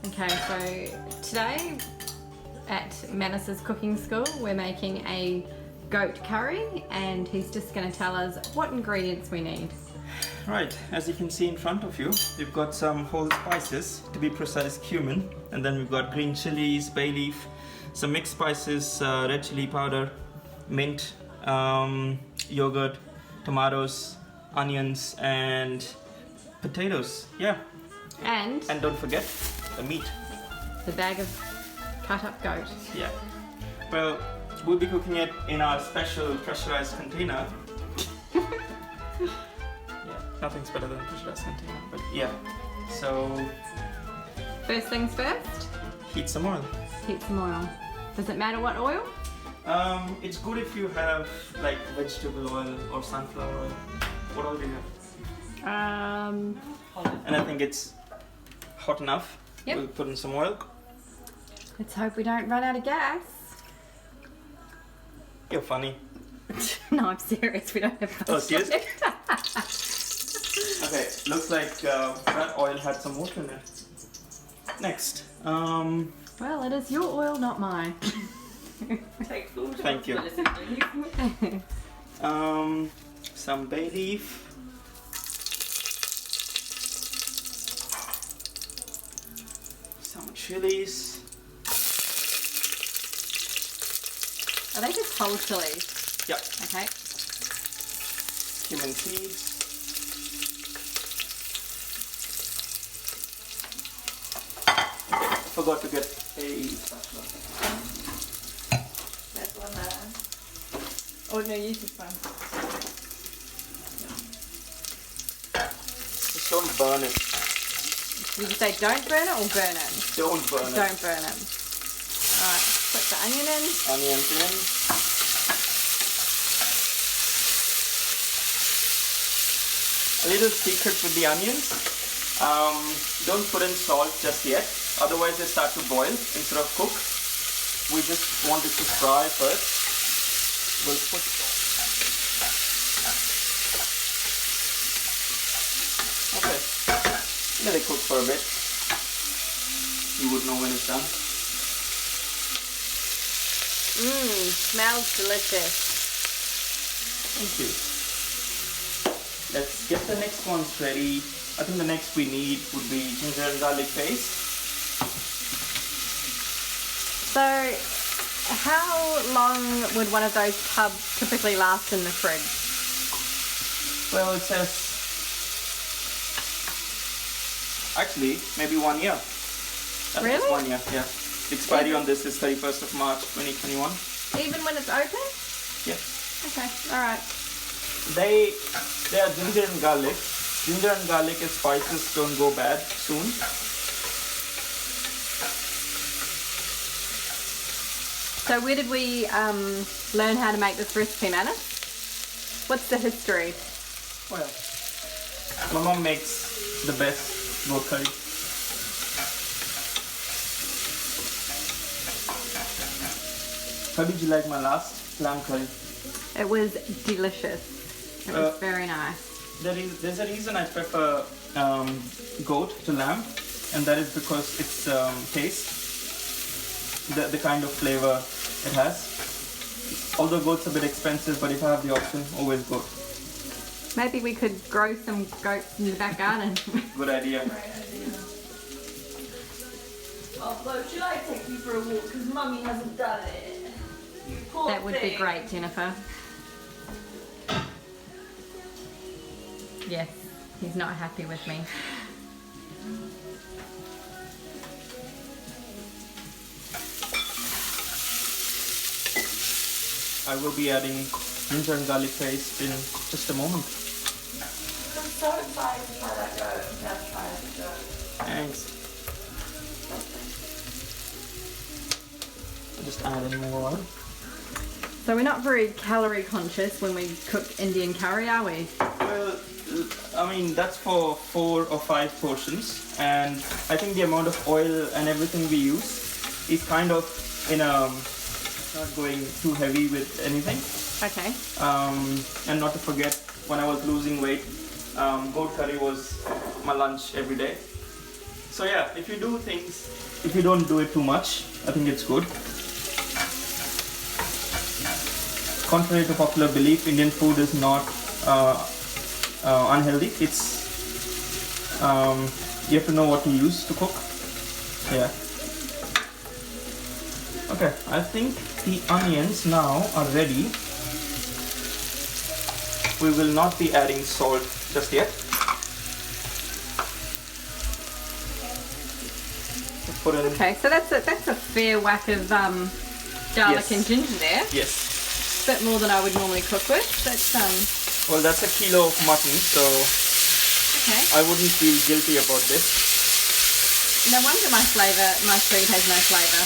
Okay, so today at Manus's cooking school we're making a goat curry and he's just going to tell us what ingredients we need. Right, as you can see in front of you, we've got some whole spices, to be precise cumin, and then we've got green chilies, bay leaf, some mixed spices, red chili powder, mint, yogurt, tomatoes, onions and potatoes, yeah. And don't forget the meat. the bag of cut up goat. Yeah. Well, we'll be cooking it in our special pressurized container. Nothing's better than a pressurized container, but yeah. So, First things first, heat some oil. heat some oil. Does it matter what oil? It's good if you have like vegetable oil or sunflower oil. What oil do you have? And I think it's hot enough. Yep. We'll put in some oil. Let's hope we don't run out of gas. You're funny. No, I'm serious, we don't have much. Oh, seriously? Okay, looks like that oil had some water in it. Next, Well, it is your oil, not mine. thank you. Some bay leaf. Some chilies. Are they just whole chilies? Yep. Okay. Cumin seeds. Forgot to get a spatula. That's one there. Oh no, use this one. Just don't burn it. Did you say don't burn it or burn it? Don't burn it. Don't burn it. Alright, put the onion in. Onions in. A little secret with the onions. Don't put in salt just yet. Otherwise they start to boil instead of cook. We just want it to fry first. We'll put salt. Okay. Let it cook for a bit. You would know when it's done. Smells delicious. Thank you. Let's get the next ones ready. I think the next we need would be ginger and garlic paste. So, how long would one of those tubs typically last in the fridge? Well, it says actually maybe 1 year. Really? 1 year, yeah. The expiry on this is 31st of March 2021. Even when it's open? Yeah. Okay, alright. They are ginger and garlic. Ginger and garlic as spices don't go bad soon. So where did we learn how to make this recipe, Manus? What's the history? Well, my mom makes the best goat curry. How did you like my last lamb curry? It was delicious. It was very nice. There's a reason I prefer goat to lamb, and that is because its taste, the kind of flavor it has. Although goat's a bit expensive, but if I have the option, always goat. Maybe we could grow some goats in the back garden. Good idea. Oh, Flo, should I take you for a walk? Because Mummy hasn't done it. You poor That would be thing. great, Jennifer. Yes, he's not happy with me. I will be adding ginger and garlic paste in just a moment. I'm so excited to try that goat. I'm going to try it goat. Thanks. I'll just add in more oil. So we're not very calorie conscious when we cook Indian curry, are we? Well, I mean, that's for 4 or 5 portions, and I think the amount of oil and everything we use is kind of in a, not going too heavy with anything. Okay. And not to forget, when I was losing weight, goat curry was my lunch every day. So yeah, if you do things, if you don't do it too much, I think it's good. Contrary to popular belief, Indian food is not unhealthy. It's you have to know what to use to cook. Yeah. Okay, I think the onions now are ready. We will not be adding salt just yet. Put in. Okay, so that's a fair whack of garlic Yes. and ginger there. Yes. Bit more than I would normally cook with. That's Well, that's a kilo of mutton, so okay. I wouldn't feel guilty about this. No wonder my food has no flavour.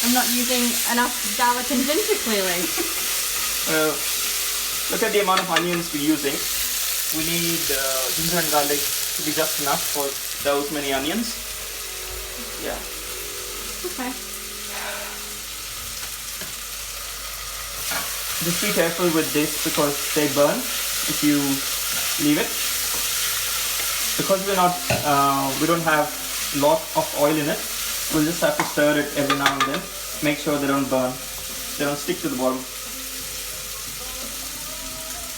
I'm not using enough garlic and ginger clearly. Well, look at the amount of onions we're using. We need ginger and garlic to be just enough for those many onions. Yeah. Okay. Just be careful with this because they burn if you leave it. Because we don't have a lot of oil in it, we'll just have to stir it every now and then. Make sure they don't burn. They don't stick to the bottom.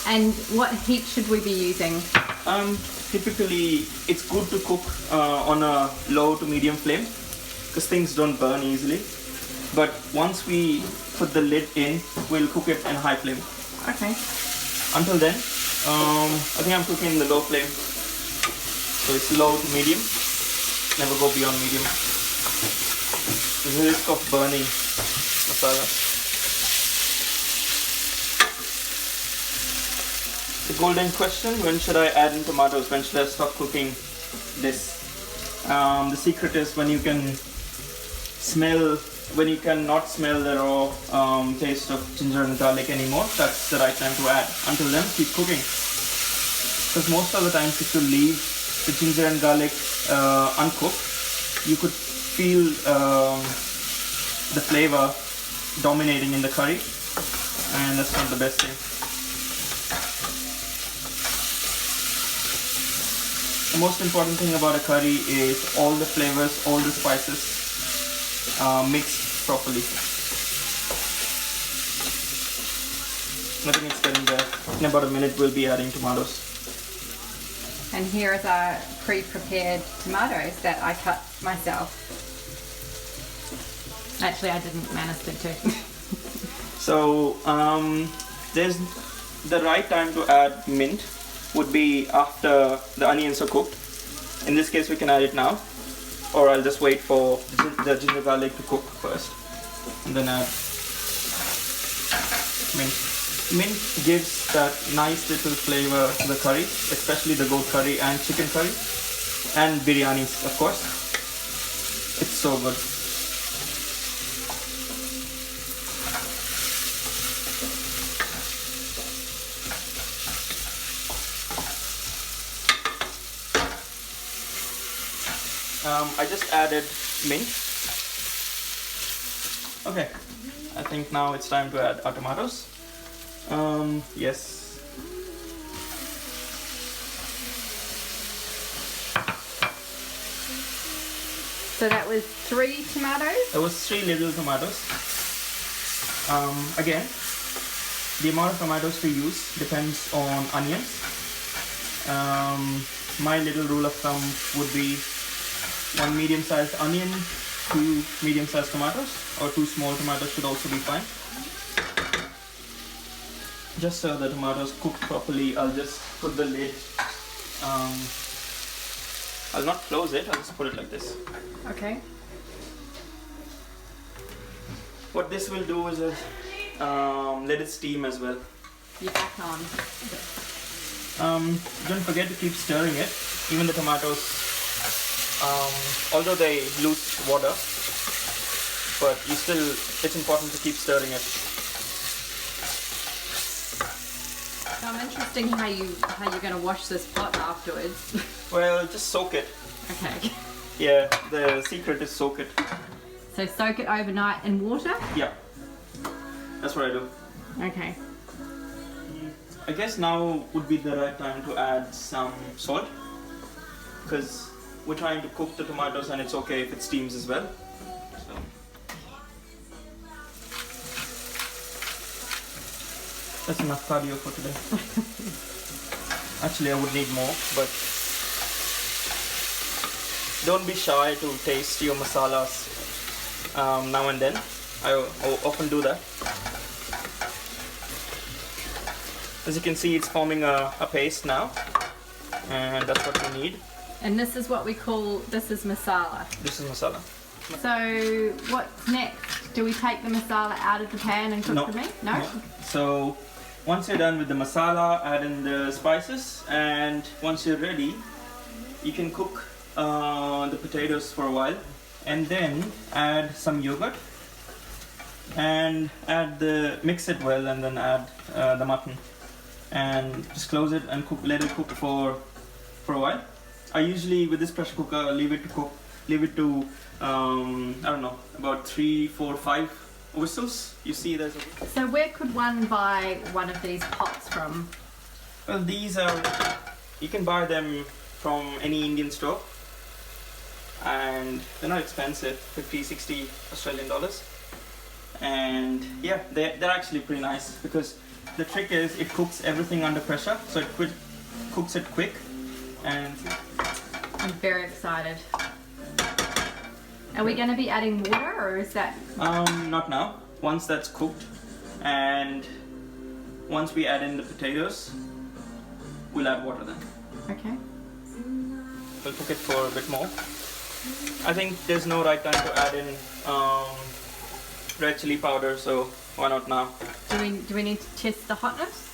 And what heat should we be using? Typically, it's good to cook on a low to medium flame because things don't burn easily. But once we put the lid in, we'll cook it in high flame. Okay. Until then, I think I'm cooking in the low flame. So it's low to medium. Never go beyond medium. There's a risk of burning masala. The golden question, when should I add in tomatoes? When should I stop cooking this? The secret is when you can not smell the raw taste of ginger and garlic anymore, that's the right time to add. Until then, keep cooking. Because most of the times if you leave the ginger and garlic uncooked, you could feel the flavor dominating in the curry, and that's not the best thing. The most important thing about a curry is all the flavors, all the spices mixed properly. I think it's getting there. In about a minute we'll be adding tomatoes. And here is our pre-prepared tomatoes that I cut myself. Actually, I didn't manage to. So there's the right time to add mint would be after the onions are cooked. In this case we can add it now, or I'll just wait for the ginger garlic to cook first and then add mint. Mint gives that nice little flavor to the curry, especially the goat curry and chicken curry and biryanis, of course. It's so good. I just added mint. Okay, I think now it's time to add our tomatoes. Yes. So that was 3 tomatoes? There was 3 little tomatoes. Again, the amount of tomatoes to use depends on onions. My little rule of thumb would be 1 medium-sized onion, 2 medium-sized tomatoes, or 2 small tomatoes should also be fine. Just so the tomatoes cook properly, I'll just put the lid. I'll not close it, I'll just put it like this. Okay. What this will do is let it steam as well. You're back on. Don't forget to keep stirring it. Even the tomatoes, although they lose water, but it's important to keep stirring it. So I'm interested how you're going to wash this pot afterwards. Well, just soak it. Okay. Yeah, the secret is soak it. So soak it overnight in water? Yeah, that's what I do. Okay. I guess now would be the right time to add some salt, because we're trying to cook the tomatoes, and it's okay if it steams as well. So. That's enough cardio for today. Actually, I would need more, but don't be shy to taste your masalas now and then. I often do that. As you can see, it's forming a paste now, and that's what we need. And this is what we call, this is masala. This is masala. So what's next? Do we take the masala out of the pan and cook the meat? No? No. So once you're done with the masala, add in the spices, and once you're ready, you can cook the potatoes for a while, and then add some yogurt and mix it well, and then add the mutton, and just close it and let it cook for a while. I usually, with this pressure cooker, leave it to I don't know, about 3, 4, 5 whistles. You see there's a... So where could one buy one of these pots from? Well, these are, you can buy them from any Indian store, and they're not expensive, 50, 60 Australian dollars. And yeah, they're actually pretty nice, because the trick is it cooks everything under pressure, so it cooks it quick. And I'm very excited. Are we going to be adding water, or is that... Not now. Once that's cooked, and once we add in the potatoes, we'll add water then. Okay. We'll cook it for a bit more. I think there's no right time to add in red chili powder, so why not now? Do we need to test the hotness?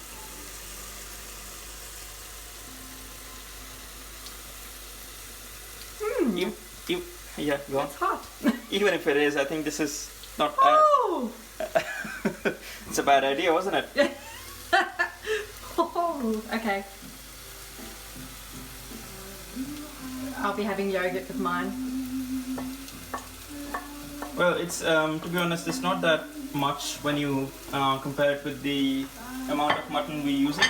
Yeah, go on. It's hot. Even if it is, I think this is not... Oh! It's a bad idea, wasn't it? Oh, okay. I'll be having yogurt with mine. Well, it's to be honest, it's not that much when you compare it with the amount of mutton we're using.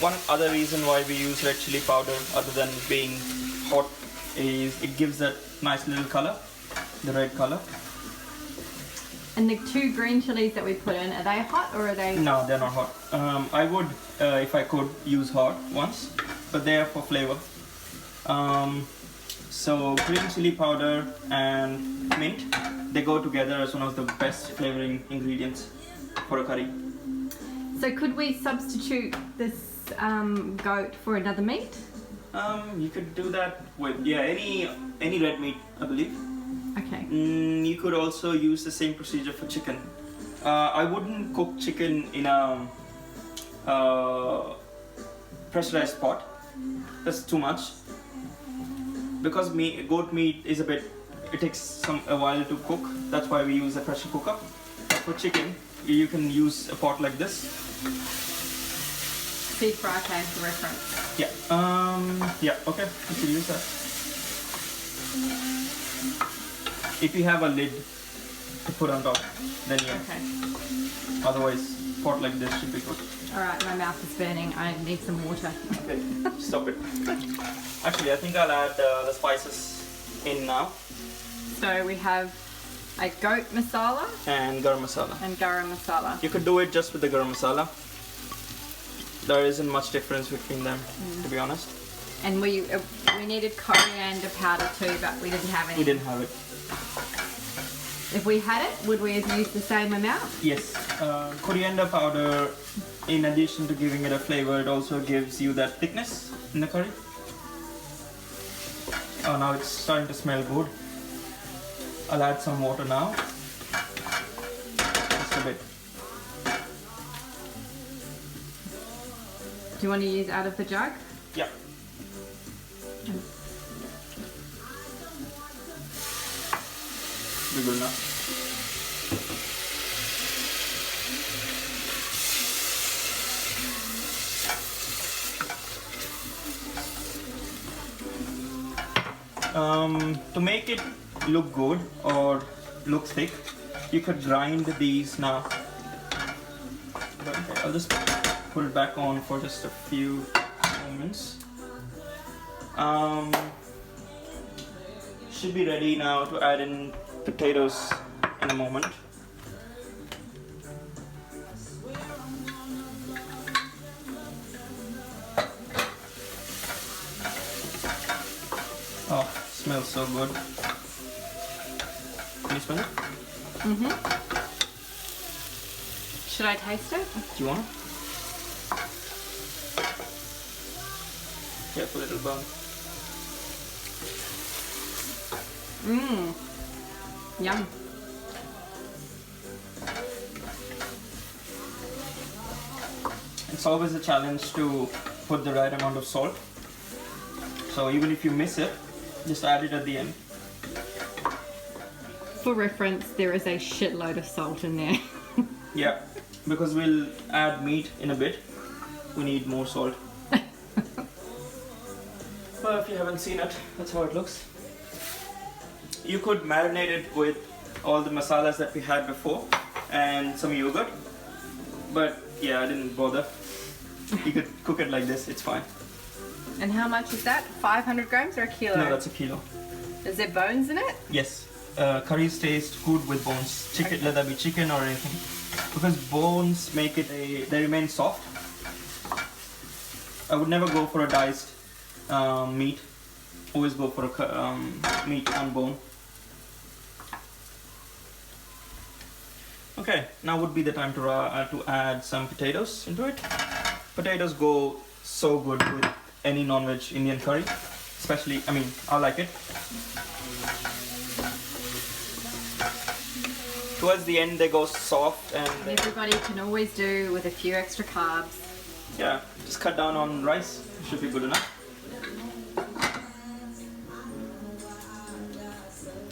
One other reason why we use red chili powder, other than being hot, is it gives that nice little color, the red color. And the 2 green chilies that we put in, are they hot or are they... No, they're not hot. I would, if I could, use hot ones, but they are for flavor. So green chili powder and mint, they go together as one of the best flavoring ingredients for a curry. So could we substitute this goat for another meat? You could do that with any red meat, I believe. Okay. You could also use the same procedure for chicken. I wouldn't cook chicken in a pressurized pot. That's too much. Because goat meat is it takes a while to cook. That's why we use a pressure cooker. But for chicken, you can use a pot like this. Deep fry pan for reference. Yeah. Yeah. Okay. You can use that. If you have a lid to put on top, then yeah. Okay. Otherwise, pot like this should be good. Alright, my mouth is burning. I need some water. Okay. Stop it. Actually, I think I'll add the spices in now. So we have a goat masala And garam masala. and garam masala. You could do it just with the garam masala. There isn't much difference between them, to be honest. And we needed coriander powder too, but we didn't have any. We didn't have it. If we had it, would we have used the same amount? Yes. Coriander powder, in addition to giving it a flavor, it also gives you that thickness in the curry. Oh, now it's starting to smell good. I'll add some water now. Just a bit. Do you want to use out of the jug? Yeah. Be good enough. To make it look good or look thick, you could grind these now. But I'll just put it back on for just a few moments. Should be ready now to add in potatoes in a moment. Oh, smells so good. Can you smell it? Mm-hmm. Should I taste it? Do you want it? Careful, it'll burn. Mmm. Yum. It's always a challenge to put the right amount of salt. So even if you miss it, just add it at the end. For reference, there is a shitload of salt in there. Yeah, because we'll add meat in a bit. We need more salt. Well, if you haven't seen it, that's how it looks. You could marinate it with all the masalas that we had before and some yogurt. But yeah, I didn't bother. You could cook it like this, it's fine. And how much is that? 500 grams or a kilo? No, that's a kilo. Is there bones in it? Yes. Curries taste good with bones. Chicken, Okay. let that be chicken or anything. Because bones make it they remain soft. I would never go for a diced meat. Always go for a meat on bone. Okay, now would be the time to add some potatoes into it. Potatoes go so good with any non-veg Indian curry. Especially, I mean, I like it. Towards the end they go soft and Everybody can always do with a few extra carbs. yeah, just cut down on rice. Should be good enough.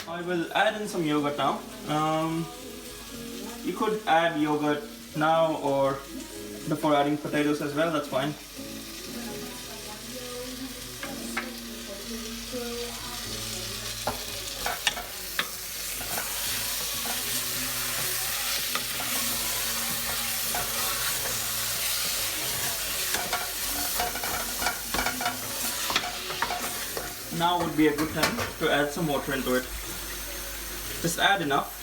I will add in some yogurt now. You could add yogurt now or before adding potatoes as well, that's fine. Now would be a good time to add some water into it. Just add enough.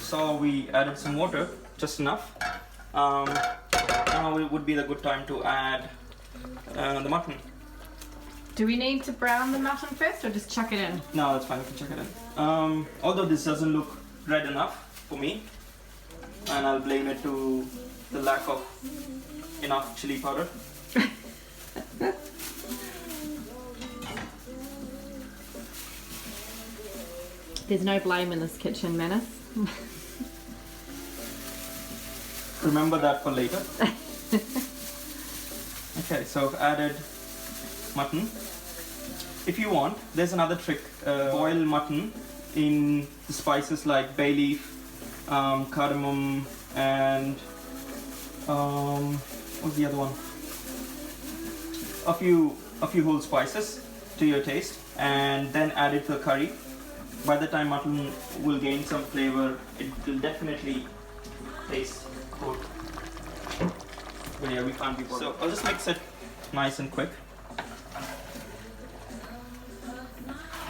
So we added some water, just enough. Now it would be the good time to add the mutton. Do we need to brown the mutton first or just chuck it in? No, that's fine, you can check it in. Although this doesn't look red enough for me, and I'll blame it to the lack of enough chili powder. There's no blame in this kitchen, Manus. Remember that for later. Okay, so I've added mutton. If you want, there's another trick. Boil mutton in the spices like bay leaf, cardamom, and what's the other one? A few whole spices to your taste, and then add it to the curry. By the time mutton will gain some flavor, it will definitely taste good. But yeah, we can't be bothered. So I'll just mix it nice and quick.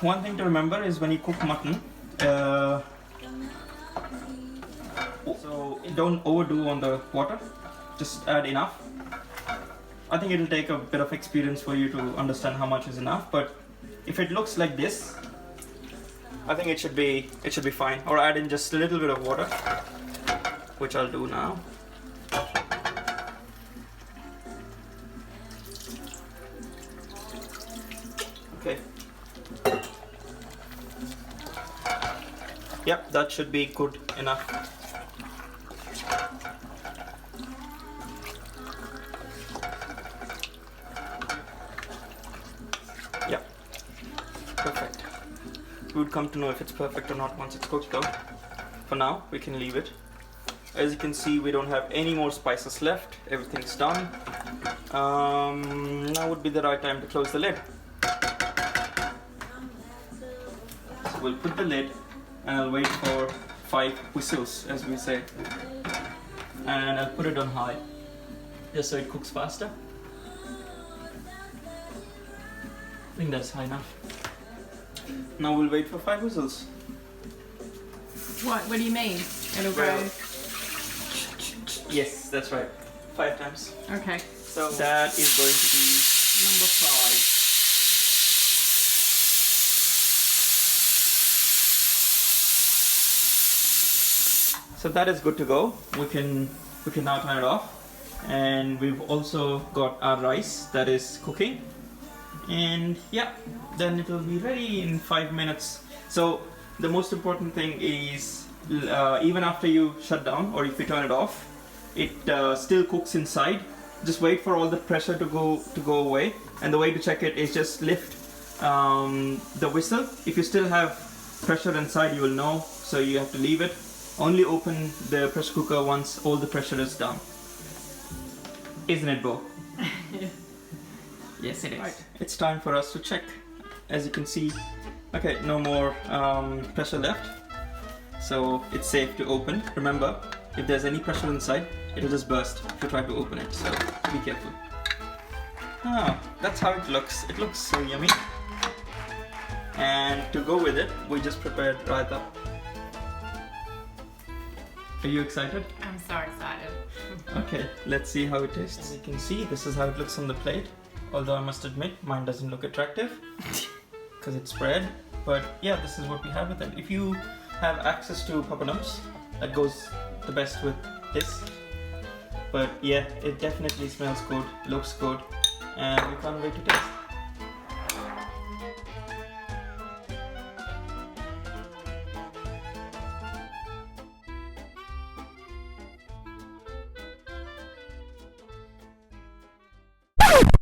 One thing to remember is when you cook mutton, so don't overdo on the water, just add enough. I think it'll take a bit of experience for you to understand how much is enough, but if it looks like this, I think it should be fine. Or add in just a little bit of water, which I'll do now. Okay. Yep, that should be good enough. Yep, perfect. We would come to know if it's perfect or not once it's cooked though. For now, we can leave it. As you can see, we don't have any more spices left. Everything's done. Now would be the right time to close the lid. So we'll put the lid and I'll wait for 5 whistles, as we say. And I'll put it on high. just so it cooks faster. I think that's high enough. Now we'll wait for 5 whistles. What do you mean? It'll Well, go. Yes, that's right. 5 times. Okay. So that is going to be number 5. So that is good to go. We can now turn it off. And we've also got our rice that is cooking. And yeah, then it will be ready in 5 minutes. So the most important thing is even after you shut down or if you turn it off, it still cooks inside. Just wait for all the pressure to go away, and the way to check it is just lift the whistle. If you still have pressure inside, you will know, so you have to leave it. Only open the pressure cooker once all the pressure is down. Isn't it, Bo? Yes, it is. Right. It's time for us to check. As you can see, okay, no more pressure left, so it's safe to open. Remember, if there's any pressure inside, it'll just burst if you try to open it, so be careful. Ah, that's how it looks. It looks so yummy. And to go with it, we just prepared raita. Are you excited? I'm so excited. Okay, let's see how it tastes. As you can see, this is how it looks on the plate. Although I must admit, mine doesn't look attractive because it's spread. But yeah, this is what we have with it. If you have access to papadums, that goes the best with this. But yeah, it definitely smells good, looks good, and we can't wait to taste.